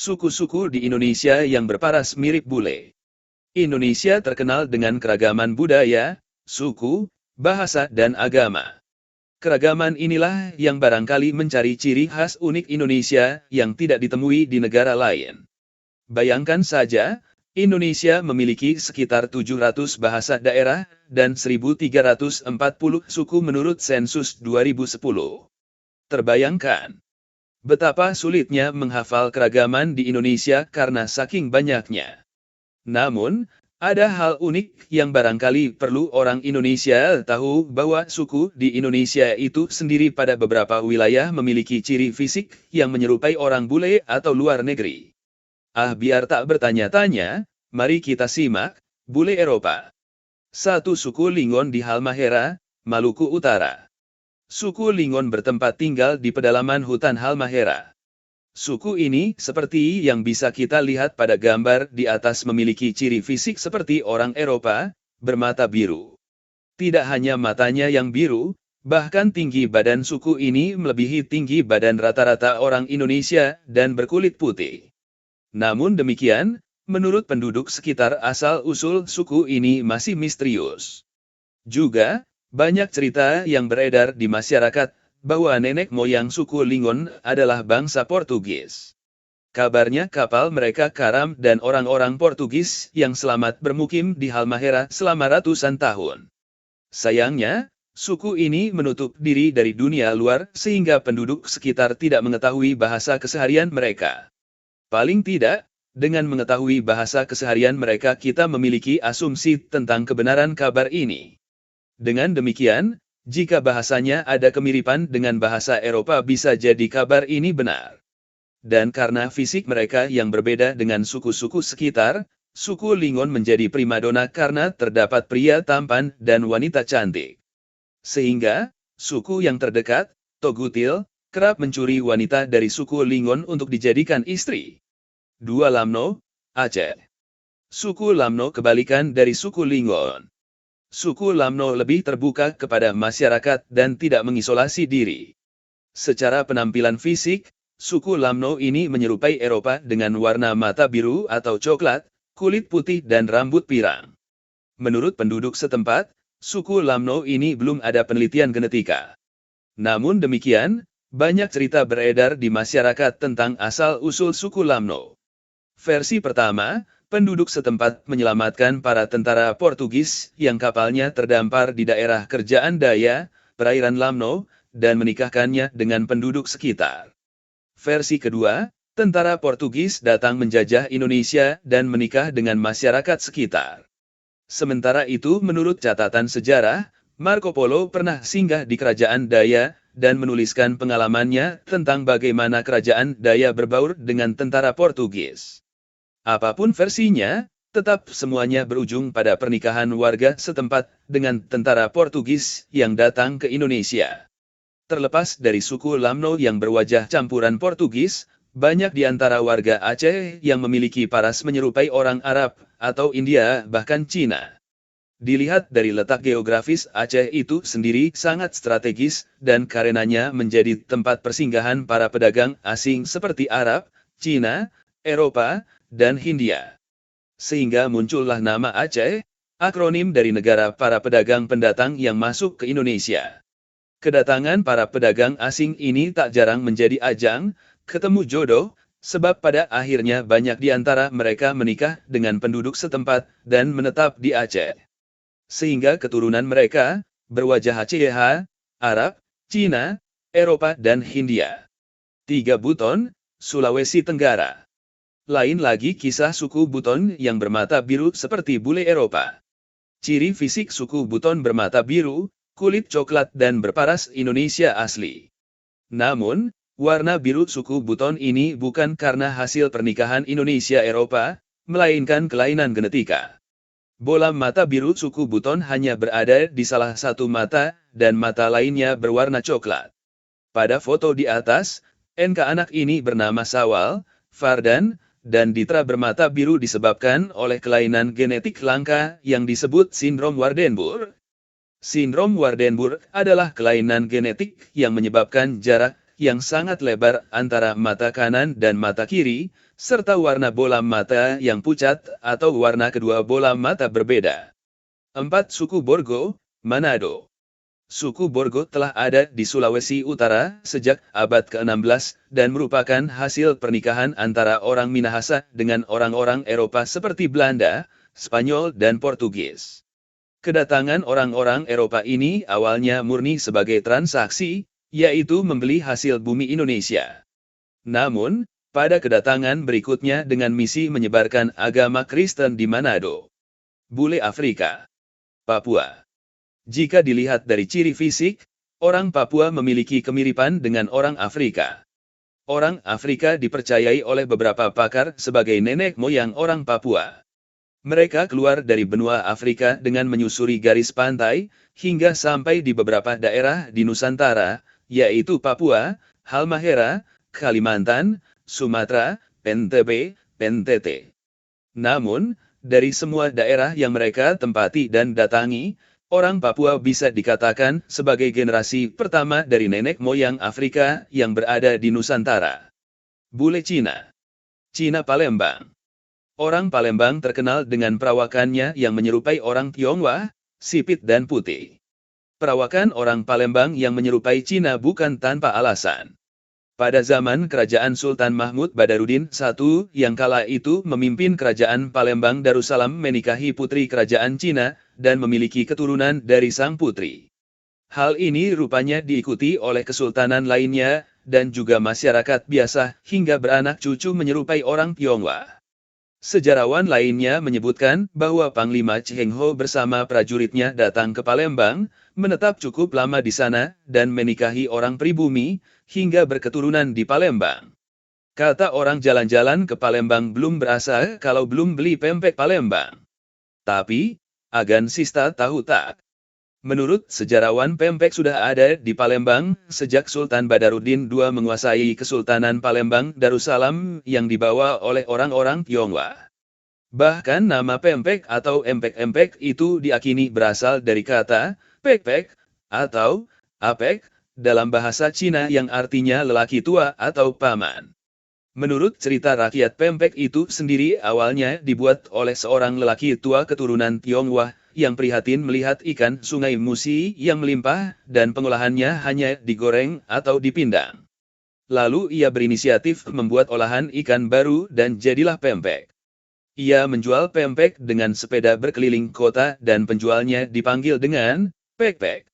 Suku-suku di Indonesia yang berparas mirip bule. Indonesia terkenal dengan keragaman budaya, suku, bahasa dan agama. Keragaman inilah yang barangkali mencari ciri khas unik Indonesia yang tidak ditemui di negara lain. Bayangkan saja, Indonesia memiliki sekitar 700 bahasa daerah dan 1.340 suku menurut sensus 2010. Terbayangkan betapa sulitnya menghafal keragaman di Indonesia karena saking banyaknya. Namun, ada hal unik yang barangkali perlu orang Indonesia tahu bahwa suku di Indonesia itu sendiri pada beberapa wilayah memiliki ciri fisik yang menyerupai orang bule atau luar negeri. Biar tak bertanya-tanya, mari kita simak, bule Eropa. Satu suku Lingon di Halmahera, Maluku Utara. Suku Lingon bertempat tinggal di pedalaman hutan Halmahera. Suku ini, seperti yang bisa kita lihat pada gambar di atas memiliki ciri fisik seperti orang Eropa, bermata biru. Tidak hanya matanya yang biru, bahkan tinggi badan suku ini melebihi tinggi badan rata-rata orang Indonesia dan berkulit putih. Namun demikian, menurut penduduk sekitar asal-usul suku ini masih misterius. Juga, banyak cerita yang beredar di masyarakat, bahwa nenek moyang suku Lingon adalah bangsa Portugis. Kabarnya kapal mereka karam dan orang-orang Portugis yang selamat bermukim di Halmahera selama ratusan tahun. Sayangnya, suku ini menutup diri dari dunia luar sehingga penduduk sekitar tidak mengetahui bahasa keseharian mereka. Paling tidak, dengan mengetahui bahasa keseharian mereka kita memiliki asumsi tentang kebenaran kabar ini. Dengan demikian, jika bahasanya ada kemiripan dengan bahasa Eropa bisa jadi kabar ini benar. Dan karena fisik mereka yang berbeda dengan suku-suku sekitar, suku Lingon menjadi primadona karena terdapat pria tampan dan wanita cantik. Sehingga, suku yang terdekat, Togutil, kerap mencuri wanita dari suku Lingon untuk dijadikan istri. 2 Lamno, Aceh. Suku Lamno kebalikan dari suku Lingon. Suku Lamno lebih terbuka kepada masyarakat dan tidak mengisolasi diri. Secara penampilan fisik, suku Lamno ini menyerupai Eropa dengan warna mata biru atau coklat, kulit putih dan rambut pirang. Menurut penduduk setempat, suku Lamno ini belum ada penelitian genetika. Namun demikian, banyak cerita beredar di masyarakat tentang asal-usul suku Lamno. Versi pertama, penduduk setempat menyelamatkan para tentara Portugis yang kapalnya terdampar di daerah kerjaan Daya, perairan Lamno, dan menikahkannya dengan penduduk sekitar. Versi kedua, tentara Portugis datang menjajah Indonesia dan menikah dengan masyarakat sekitar. Sementara itu menurut catatan sejarah, Marco Polo pernah singgah di kerajaan Daya dan menuliskan pengalamannya tentang bagaimana kerajaan Daya berbaur dengan tentara Portugis. Apapun versinya, tetap semuanya berujung pada pernikahan warga setempat dengan tentara Portugis yang datang ke Indonesia. Terlepas dari suku Lamno yang berwajah campuran Portugis, banyak di antara warga Aceh yang memiliki paras menyerupai orang Arab, atau India, bahkan Cina. Dilihat dari letak geografis Aceh itu sendiri sangat strategis, dan karenanya menjadi tempat persinggahan para pedagang asing seperti Arab, Cina, Eropa, dan Hindia. Sehingga muncullah nama Aceh, akronim dari negara para pedagang pendatang yang masuk ke Indonesia. Kedatangan para pedagang asing ini tak jarang menjadi ajang ketemu jodoh, sebab pada akhirnya banyak di antara mereka menikah dengan penduduk setempat dan menetap di Aceh. Sehingga keturunan mereka berwajah Aceh, Arab, Cina, Eropa dan Hindia. 3 Buton, Sulawesi Tenggara. Lain lagi kisah suku Buton yang bermata biru seperti bule Eropa. Ciri fisik suku Buton bermata biru, kulit coklat dan berparas Indonesia asli. Namun, warna biru suku Buton ini bukan karena hasil pernikahan Indonesia-Eropa, melainkan kelainan genetika. Bola mata biru suku Buton hanya berada di salah satu mata, dan mata lainnya berwarna coklat. Pada foto di atas, NK anak ini bernama Sawal, Fardan, dan Ditra bermata biru disebabkan oleh kelainan genetik langka yang disebut sindrom Waardenburg. Sindrom Waardenburg adalah kelainan genetik yang menyebabkan jarak yang sangat lebar antara mata kanan dan mata kiri, serta warna bola mata yang pucat atau warna kedua bola mata berbeda. 4. Suku Borgo, Manado. Suku Borgo telah ada di Sulawesi Utara sejak abad ke-16 dan merupakan hasil pernikahan antara orang Minahasa dengan orang-orang Eropa seperti Belanda, Spanyol, dan Portugis. Kedatangan orang-orang Eropa ini awalnya murni sebagai transaksi, yaitu membeli hasil bumi Indonesia. Namun, pada kedatangan berikutnya dengan misi menyebarkan agama Kristen di Manado, Bule Afrika, Papua. Jika dilihat dari ciri fisik, orang Papua memiliki kemiripan dengan orang Afrika. Orang Afrika dipercayai oleh beberapa pakar sebagai nenek moyang orang Papua. Mereka keluar dari benua Afrika dengan menyusuri garis pantai, hingga sampai di beberapa daerah di Nusantara, yaitu Papua, Halmahera, Kalimantan, Sumatera, NTB, NTT. Namun, dari semua daerah yang mereka tempati dan datangi, orang Papua bisa dikatakan sebagai generasi pertama dari nenek moyang Afrika yang berada di Nusantara. Bule Cina. Cina Palembang. Orang Palembang terkenal dengan perawakannya yang menyerupai orang Tionghoa, sipit dan putih. Perawakan orang Palembang yang menyerupai Cina bukan tanpa alasan. Pada zaman kerajaan Sultan Mahmud Badarudin I yang kala itu memimpin kerajaan Palembang Darussalam menikahi putri kerajaan Cina dan memiliki keturunan dari sang putri. Hal ini rupanya diikuti oleh kesultanan lainnya dan juga masyarakat biasa hingga beranak cucu menyerupai orang Tionghoa. Sejarawan lainnya menyebutkan bahwa Panglima Cheng Ho bersama prajuritnya datang ke Palembang, menetap cukup lama di sana, dan menikahi orang pribumi, hingga berketurunan di Palembang. Kata orang jalan-jalan ke Palembang belum berasa kalau belum beli pempek Palembang. Tapi, agan sista tahu tak? Menurut sejarawan pempek sudah ada di Palembang sejak Sultan Badarudin II menguasai Kesultanan Palembang Darussalam yang dibawa oleh orang-orang Tionghoa. Bahkan nama pempek atau empek-empek itu diakini berasal dari kata pek-pek atau apek dalam bahasa Cina yang artinya lelaki tua atau paman. Menurut cerita rakyat pempek itu sendiri awalnya dibuat oleh seorang lelaki tua keturunan Tionghoa yang prihatin melihat ikan sungai Musi yang melimpah dan pengolahannya hanya digoreng atau dipindang. Lalu ia berinisiatif membuat olahan ikan baru dan jadilah pempek. Ia menjual pempek dengan sepeda berkeliling kota dan penjualnya dipanggil dengan pek-pek.